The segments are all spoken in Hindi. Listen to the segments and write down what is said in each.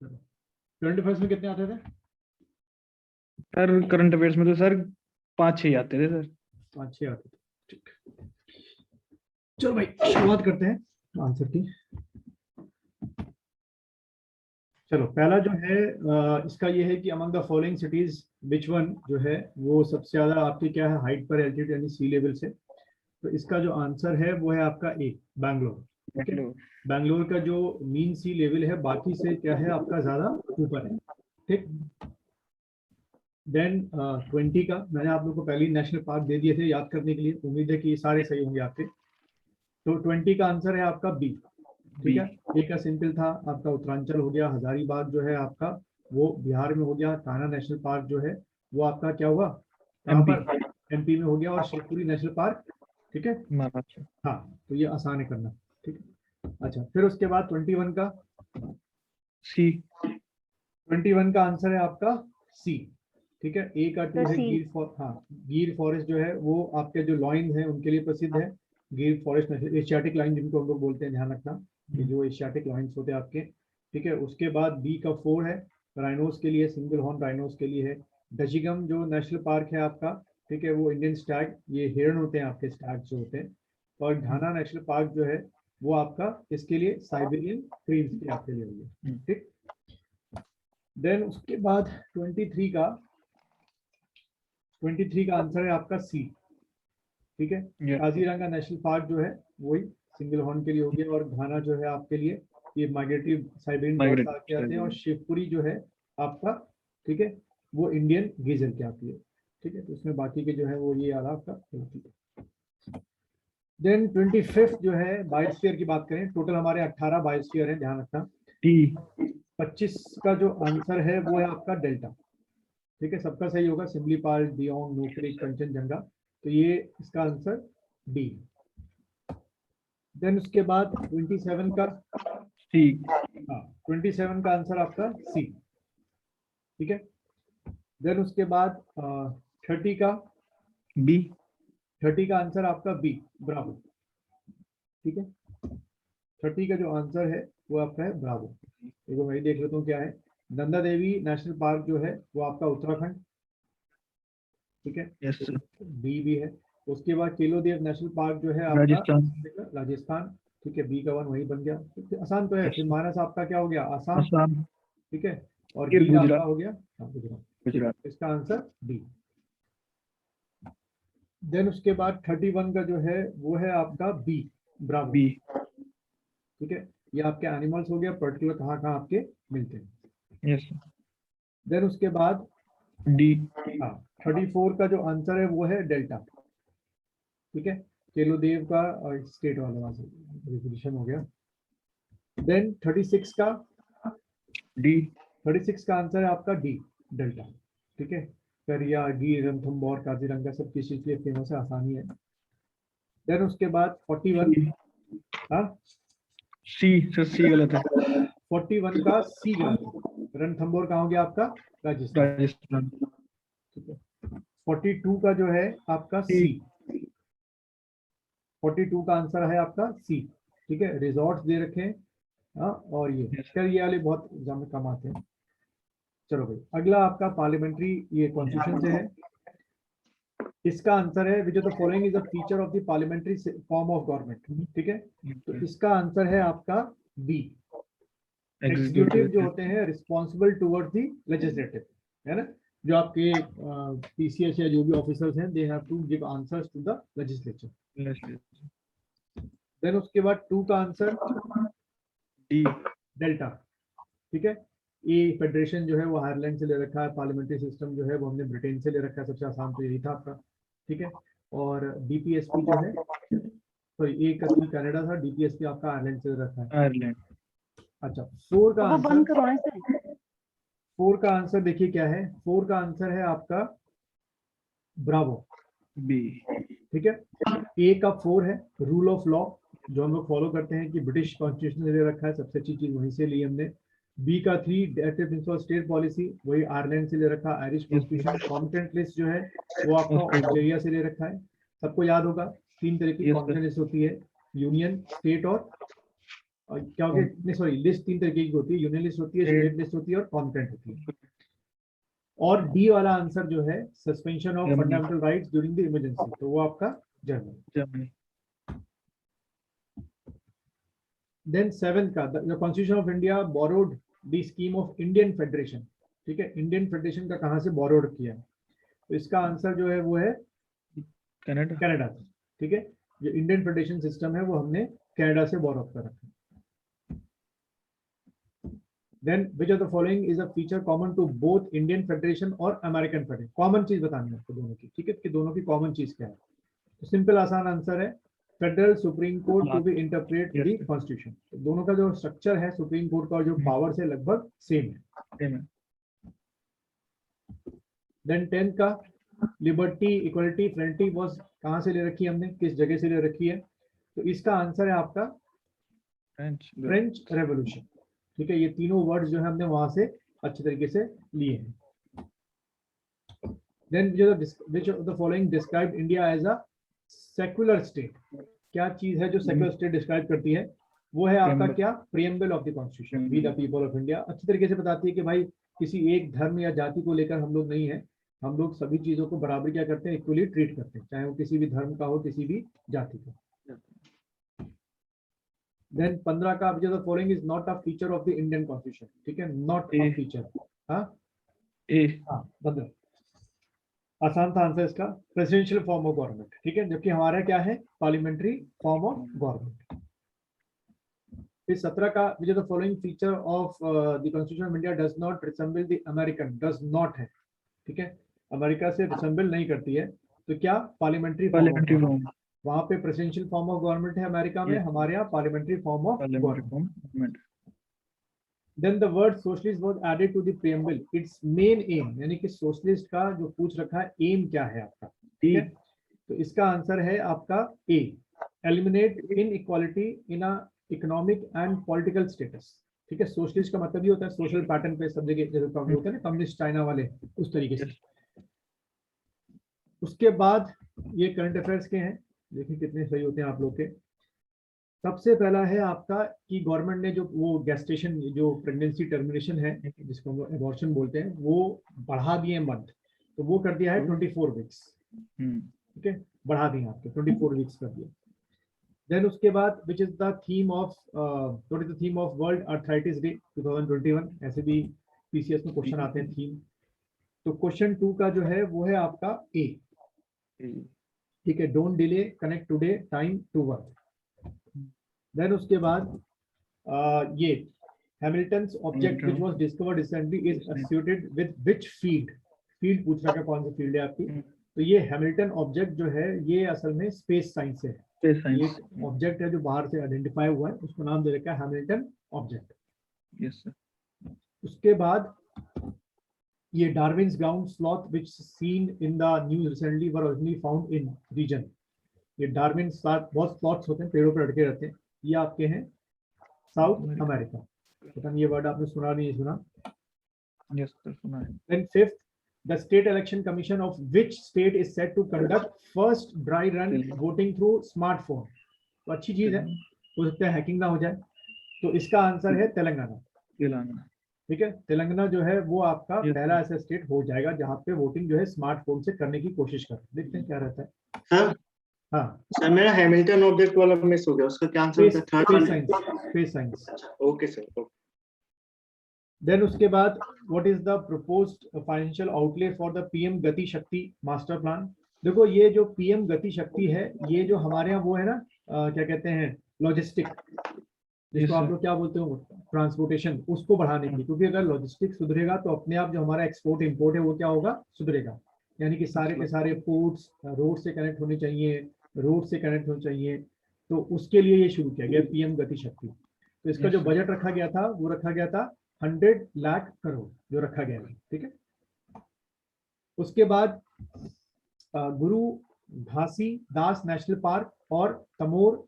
करंट अफेयर्स में कितने आते थे? सर करंट अफेयर्स में तो सर 5-6 आते थे सर। 5-6 आते थे, ठीक। चलो भाई शुरुआत करते हैं आंसर की। चलो पहला जो है इसका ये है कि among the following cities which one जो है वो सबसे ज्यादा आपकी क्या है हाइट पर एल्टीट्यूड यानी सी लेवल से। तो इसका जो आंसर है वो है आपका ए, बैंगलोर। ठीक है, बैंगलोर का जो मीन सी लेवल है बाकी से क्या है आपका ज्यादा ऊपर है। ठीक। देन 20 का मैंने आप लोग को पहले ही नेशनल पार्क दे दिए थे याद करने के लिए, उम्मीद है कि ये सारे सही होंगे आपके। तो 20 का आंसर है आपका बी। ठीक है, ए का सिंपल था आपका उत्तरांचल हो गया, हजारीबाग जो है आपका वो बिहार में हो गया, कान्हा नेशनल पार्क जो है वो आपका क्या हुआ कहाँ पर, एमपी में हो गया, और शिवपुरी नेशनल पार्क। ठीक है, महाराष्ट्र। हाँ तो ये आसान है करना। ठीक है, अच्छा फिर उसके बाद 21 का सी। 21 का आंसर है आपका सी। ठीक है, ए का 2 है सी। गिर फॉरेस्ट जो है वो आपके जो लॉइन है उनके लिए प्रसिद्ध है। गिर फॉरेस्ट एशियाटिक लाइन जिनको हम लोग बोलते हैं, ध्यान रखना ये जो एशियाटिक लाइन्स होते हैं आपके। ठीक है, उसके बाद बी का 4 है राइनोस के लिए, सिंगल हॉर्न राइनोस के लिए है। डचिगम जो नेशनल पार्क है आपका, ठीक है, वो इंडियन स्टैग, ये हिरन होते हैं आपके, स्टैग जो होते हैं। और घाना नेशनल पार्क जो है वो आपका इसके लिए साइबेरियन क्रीम्स के आपके लिए हो गया। ठीक, देन उसके बाद 23 का आंसर है आपका सी। ठीक है, काजीरंगा नेशनल पार्क जो है वही सिंगल हॉर्न के लिए हो गया, और घाना जो है आपके लिए ये माइग्रेटरी साइबेरियन बर्ड्स आते हैं, और शिवपुरी जो है आपका, ठीक है, वो इंडियन गीजर के आती है। ठीक है, तो उसमें बाकी के जो है वो ये आ रहा आपका। देन 25 जो है बायोस्फीयर की बात करें, टोटल हमारे 18 बायोस्फीयर है, ध्यान रखना। 25 का जो आंसर है वो है आपका डेल्टा। ठीक है, सबका सही होगा, सिमलीपाल, डियोंग, नोक्रेक, कंचनजंगा, तो ये इसका आंसर डी। देन उसके बाद 27 का सी। हाँ 27 का आंसर आपका सी। ठीक है, देन उसके बाद 30 का बी। 30 का आंसर आपका बी, ब्रावो। ठीक है, 30 का जो आंसर है वो आपका है ब्रावो। देखो मैं देख लेता हूँ क्या है। नंदा देवी नेशनल पार्क जो है वो आपका उत्तराखंड। ठीक है, बी भी है। उसके बाद केलोदेव नेशनल पार्क जो है आपका राजस्थान। ठीक है, बी का 1 वही बन गया, तो आसान तो है। फिर मानस आपका क्या हो गया, आसाम। ठीक है, और गिर आपका हो गया गुजरात, इसका आंसर डी। देन उसके बाद 31 का जो है वो है आपका बी, ब्रावो। ठीक है, ये आपके एनिमल्स हो गया, पर्टिकुलर कहाँ कहाँ आपके मिलते हैं। देन उसके बाद डी। हाँ 34 का जो आंसर है वो है डेल्टा। ठीक है, केलोदेव का स्टेट वाला वहां से रिजोल्यूशन हो गया। देन 36 का डी। 36 का आंसर है आपका डी, डेल्टा। ठीक है, करिया, गिर, रणथंभौर, काजीरंगा सब किस चीज के लिए फेमस है, आसानी है। देन उसके बाद 41 हाँ सी सर, सी गलत है। 41 का सी गलत है, रणथंभौर कहाँ हो गया आपका, राजस्थान। ठीक है, 42 का जो है आपका सी, 42 का आंसर है आपका सी। ठीक है, रिजॉर्ट्स दे रखे हैं, हाँ, और ये वाले बहुत एग्जाम में कम आते हैं। चलो भाई अगला आपका पार्लियामेंट्री, ये कॉन्स्टिट्यूशन से है। इसका आंसर है which of the following is a feature of the parliamentary form of government. ठीक है, तो इसका आंसर है आपका बी, एग्जीक्यूटिव जो होते हैं रिस्पॉन्सिबल टुवर्ड्स द लेजिस्लेटिव, है ना, जो आपके पीसीएस या जो भी ऑफिसर्स हैं, they have to give answers to the legislature. Then उसके बाद 2 का आंसर डी, डेल्टा। ठीक है, ये फेडरेशन जो है वो आयरलैंड से ले रखा है, पार्लियामेंट्री सिस्टम जो है वो हमने ब्रिटेन से ले रखा है, सबसे आसान तो यही था आपका। ठीक है, और डीपीएसपी जो है, सॉरी ए का सी कनाडा था, डीपीएसपी आपका आयरलैंड से ले रखा है, आयरलैंड। अच्छा 4 का आंसर, 4 का आंसर देखिए क्या है, 4 का आंसर है आपका ब्रावो, बी। ठीक है, ए का 4 है रूल ऑफ लॉ, जो हम लोग फॉलो करते हैं कि ब्रिटिश कॉन्स्टिट्यूशन से ले रखा है, सबसे अच्छी चीज वहीं से ली हमने। बी का 3 डायरेक्टिव प्रिंसिपल स्टेट पॉलिसी, वही आयरलैंड से ले रखा है, आयरिश कॉन्स्टिट्यूशन। कॉम्पिटेंट लिस्ट जो है वो आपका ऑस्ट्रेलिया से ले रखा है। सबको याद होगा 3 तरह की कॉम्पिटेंट लिस्ट होती है, यूनियन, स्टेट और और क्या हो गया, नहीं सॉरी, लिस्ट 3 तरीके की होती है, यूनियन लिस्ट होती है, स्टेट लिस्ट होती है और कॉन्करेंट होती है। और डी वाला आंसर जो है suspension of Germany. Fundamental rights during the emergency, तो वो आपका जर्मनी। जर्मनी। देन 7 का, the constitution of India borrowed the scheme of Indian federation. ठीक है, इंडियन फेडरेशन का कहां से बोरोड किया है, तो इसका आंसर जो है वो है कनाडा। कनाडा से। ठीक है, जो इंडियन फेडरेशन सिस्टम है वो हमने कनाडा से बोरो कर रखा है। Then which of the following is a feature common to both Indian Federation और American Federation? कॉमन चीज बतानी है आपको दोनों की, ठीक है, कि दोनों की कॉमन चीज क्या है। तो सिंपल आसान आंसर है federal supreme court to be interpret the constitution. तो दोनों का जो स्ट्रक्चर है सुप्रीम कोर्ट का और जो पावर से लगभग सेम है। देन 10 का, लिबर्टी इक्वलिटी फ्रेंटी वॉज कहां से ले रखी है हमने, किस जगह से ले रखी है, तो इसका आंसर है आपका फ्रेंच रेवोल्यूशन। ठीक है, ये तीनों वर्ड्स जो है हमने वहां से अच्छे तरीके से लिए हैं। Then which of the following described India as a secular state? क्या चीज है जो सेक्युलर स्टेट डिस्क्राइब करती है, वो है आपका क्या, preamble of the constitution, we the people of India. अच्छी तरीके से बताती है कि भाई किसी एक धर्म या जाति को लेकर हम लोग नहीं है, हम लोग सभी चीजों को बराबर क्या करते हैं, इक्वली ट्रीट करते हैं, चाहे वो किसी भी धर्म का हो, किसी भी जाति का। देन 15 का, which of the following is not a feature of the Indian constitution? ठीक है, नॉट अ फीचर। हाँ, बदल आसान था आंसर इसका, प्रेसिडेंशियल फॉर्म ऑफ गवर्नमेंट। ठीक है, जबकि हमारा क्या है, पार्लियामेंट्री फॉर्म ऑफ गवर्नमेंट। फिर 17 का, which of the following feature of the constitution of India does not resemble the American? does not है, ठीक है, अमेरिका से रिसेंबल नहीं करती है, तो क्या, पार्लियामेंट्री फॉर्म। वहां पे प्रेसिडेंशियल फॉर्म ऑफ गवर्नमेंट है अमेरिका में, हमारे यहाँ parliamentary form of government. Then the word socialist was added to the preamble. Its main aim, यानी कि सोशलिस्ट का जो पूछ रखा है एम क्या है आपका, ठीक है, तो इसका आंसर है आपका A, eliminate inequality in a economic and political status. ठीक है, सोशलिस्ट का मतलब ये होता है सोशल पैटर्न पे सब जगह, जैसे होता है ना कम्युनिस्ट चाइना वाले, उस तरीके से। उसके बाद ये करंट अफेयर्स के हैं, देखिए कितने सही होते हैं आप लोग के। सबसे पहला है आपका कि गवर्नमेंट ने जो वो गेस्टेशन, जो प्रेगनेंसी टर्मिनेशन है जिसको हम एबॉर्शन बोलते हैं, वो बढ़ा दिए मंथ, तो वो कर दिया है 24 वीक्स। ठीक है, बढ़ा दिए आपके 24 वीक्स कर दिया। देन उसके बाद which is the theme of, what is the theme of world arthritis day 2021? ऐसे भी पीसीएस में क्वेश्चन आते हैं थीम। तो क्वेश्चन 2 का जो है वो है आपका ए, ठीक है, don't delay connect today time to work. Then उसके बाद ये Hamilton's object which was discovered recently is associated with which field? Field पूछ रहा है, कौन सी फील्ड है आपकी, तो ये हैमिल्टन ऑब्जेक्ट जो है ये असल में स्पेस साइंस से है। ये ऑब्जेक्ट है जो बाहर से आइडेंटिफाई हुआ है, उसको नाम दे रखा है हैमिल्टन ऑब्जेक्ट। Yes sir. उसके बाद ये Darwin's ground sloth which seen in the news recently were originally found in region. ये डार्विन स्लॉथ, बहुत स्लॉथ्स होते हैं पेड़ों पर अटके रहते हैं, ये आपके हैं साउथ अमेरिका। पता नहीं ये वर्ड आपने सुना नहीं सुना? यस सर, सुना है। Then 5th, the state election commission of which state is set to conduct first dry run voting through smartphone? तो अच्छी चीज है, हो सकता है हैकिंग ना हो जाए, तो इसका आंसर है तेलंगाना। ठीक है, तेलंगाना जो है वो आपका पहला ऐसा स्टेट हो जाएगा जहां पे वोटिंग जो है स्मार्टफोन से करने की कोशिश कर, देखते हैं क्या रहता है। हाँ हाँ सर, मेरा हैमिल्टन ऑब्जेक्ट वाला मिस हो गया, उसका क्या आंसर था? Third science, space science. Okay sir. Then उसके बाद what is the proposed financial outlay for the PM Gati Shakti master plan? देखो ये जो पीएम गति शक्ति है, ये जो हमारे यहाँ वो है ना, क्या कहते हैं, लॉजिस्टिक, जिसको आप लोग क्या बोलते हो, ट्रांसपोर्टेशन, उसको बढ़ाने की। क्योंकि अगर लॉजिस्टिक सुधरेगा तो अपने आप जो हमारा एक्सपोर्ट इंपोर्ट है वो क्या होगा, सुधरेगा। यानी कि सारे के सारे पोर्ट्स रोड से कनेक्ट होने चाहिए, रोड से कनेक्ट होने चाहिए, तो उसके लिए ये शुरू किया गया पीएम गति शक्ति। तो इसका जो बजट रखा गया था वो रखा गया था 100 लाख करोड़ जो रखा गया है। ठीक है, उसके बाद गुरु घासीदास नेशनल पार्क और Tamor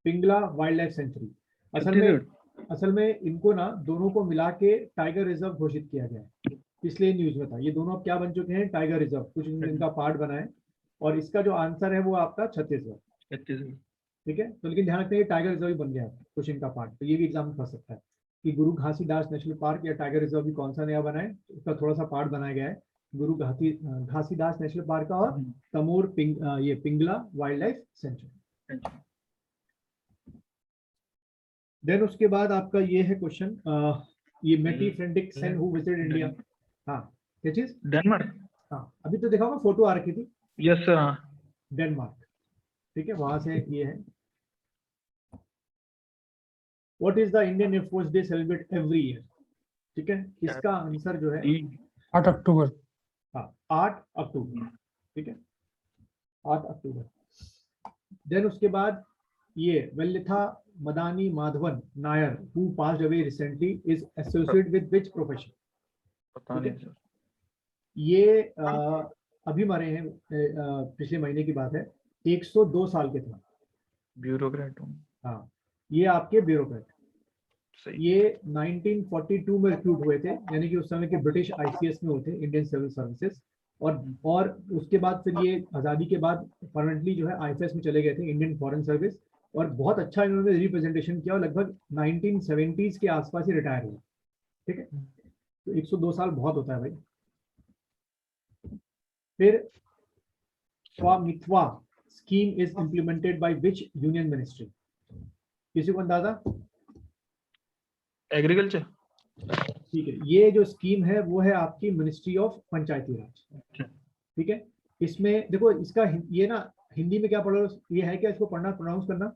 Pingala wildlife century, असल में इनको ना दोनों को मिला के टाइगर रिजर्व घोषित किया गया है, इसलिए न्यूज में था। ये दोनों अब क्या बन चुके हैं, टाइगर रिजर्व, कुछ इनका पार्ट बना है। और इसका जो आंसर है वो आपका छत्तीसगढ़। ठीक है। तो लेकिन ध्यान रखते हैं टाइगर रिजर्व भी बन गया क्वेश्चन का पार्ट, तो ये भी एग्जाम में फंस सकता है कि गुरु घासीदास नेशनल पार्क या टाइगर रिजर्व भी कौन सा नया बना है, उसका थोड़ा सा पार्ट बनाया गया है गुरु घासीदास नेशनल पार्क का, और तमोर ये Pingla wildlife sanctuary. Then उसके बाद आपका ये है क्वेश्चन, ये Mette Frederiksen who visited India. हाँ, क्या चीज? डेनमार्क। हाँ, अभी तो देखा होगा फोटो आ रखी थी, यस सर। हाँ, डेनमार्क, ठीक है, वहां से ये है। What is the Indian air force day celebrate every year? ठीक है, इसका आंसर जो है 8 अक्टूबर। हाँ 8 अक्टूबर, ठीक है, 8 अक्टूबर। देन उसके बाद ये वेलिथा मदानी Madhavan Nair who passed away recently is associated with which profession? पता नहीं सर। ये अभी मरे हैं, पिछले महीने की बात है, 102 साल के थे। ब्यूरोक्रेट हूँ। हाँ, ये आपके ब्यूरोक्रेट। सही। ये 1942 में रिक्रूट हुए थे, यानी कि उस समय के ब्रिटिश आईसीएस में होते, इंडियन सिविल सर्विसेज, और उसके बाद फिर ये आज़ादी के बाद परमानेंटली जो है आईएफएस में चले गए थे, इंडियन फॉरेन सर्विस, और बहुत अच्छा इन्होंने रिप्रेजेंटेशन किया, और लगभग 1970s के आसपास ही रिटायर हुए। ठीक है, तो 102 साल बहुत होता है भाई। फिर स्वामित्व scheme is implemented by which union ministry? किसी को अंदाजा? एग्रीकल्चर। ठीक है, ये जो स्कीम है वो है आपकी मिनिस्ट्री ऑफ पंचायती राज। ठीक है, इसमें देखो इसका ये ना हिंदी में क्या पढ़ो, ये है क्या, इसको पढ़ना प्रोनाउंस करना?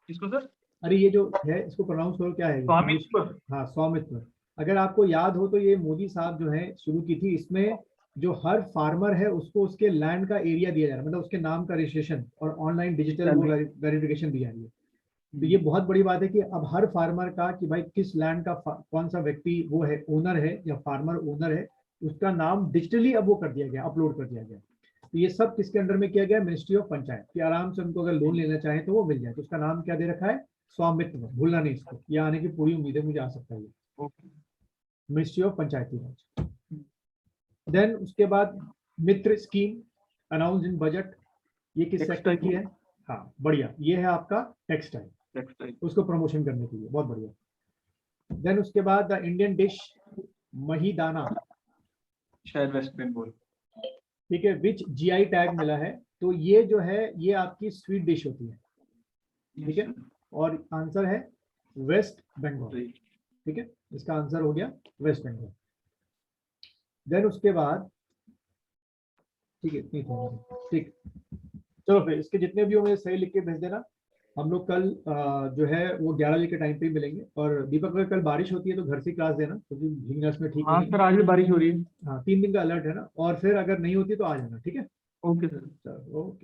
किसको सर? अरे ये जो है इसको प्रोनाउंस करो, क्या है ये? स्वामित्व। हाँ, स्वामित्व। अगर आपको याद हो तो ये मोदी साहब जो है शुरू की थी, इसमें जो हर फार्मर है उसको उसके लैंड का एरिया दिया जा रहा है, मतलब उसके नाम का रजिस्ट्रेशन और ऑनलाइन डिजिटल वेरिफिकेशन दी जा रही है। तो ये बहुत बड़ी बात है कि अब हर फार्मर का कि भाई किस लैंड का कौन सा व्यक्ति वो है, ओनर है या फार्मर ओनर है, उसका नाम डिजिटली अब वो कर दिया गया, अपलोड कर दिया गया। तो ये सब किसके अंडर में किया गया? मिनिस्ट्री ऑफ पंचायत, कि आराम से उनको अगर लोन लेना चाहे तो वो मिल जाए। तो उसका नाम क्या दे रखा है? स्वामित्व, भूलना नहीं इसको, ये आने की पूरी उम्मीद है, मुझे आ सकता है। Ministry of Panchayati Raj. Then उसके बाद MITRA scheme announce in budget, ये किस सेक्टर की है? हाँ बढ़िया, ये है आपका टेक्सटाइल, उसको प्रमोशन करने के लिए, बहुत बढ़िया। देन उसके बाद द इंडियन डिश महीदाना, शायद वेस्ट बंगाल। ठीक है, विच जीआई टैग मिला है? तो ये जो है ये आपकी स्वीट डिश होती है, ठीक है, और आंसर है वेस्ट बंगाल। ठीक है, इसका आंसर हो गया वेस्ट बंगाल। देन उसके बाद ठीक है, इतनी ठीक, चलो फिर इसके जितने भी हो मुझे सही लिख के भेज देना। हम लोग कल जो है वो 11 बजे के टाइम पे ही मिलेंगे। और दीपक अगर कल बारिश होती है तो घर से क्लास देना, क्योंकि भीगना इसमें ठीक हाँ नहीं सर, आज भी बारिश हो रही है। हाँ, 3 दिन का अलर्ट है ना, और फिर अगर नहीं होती तो आ जाना, ठीक है। Okay sir. चलो ओके।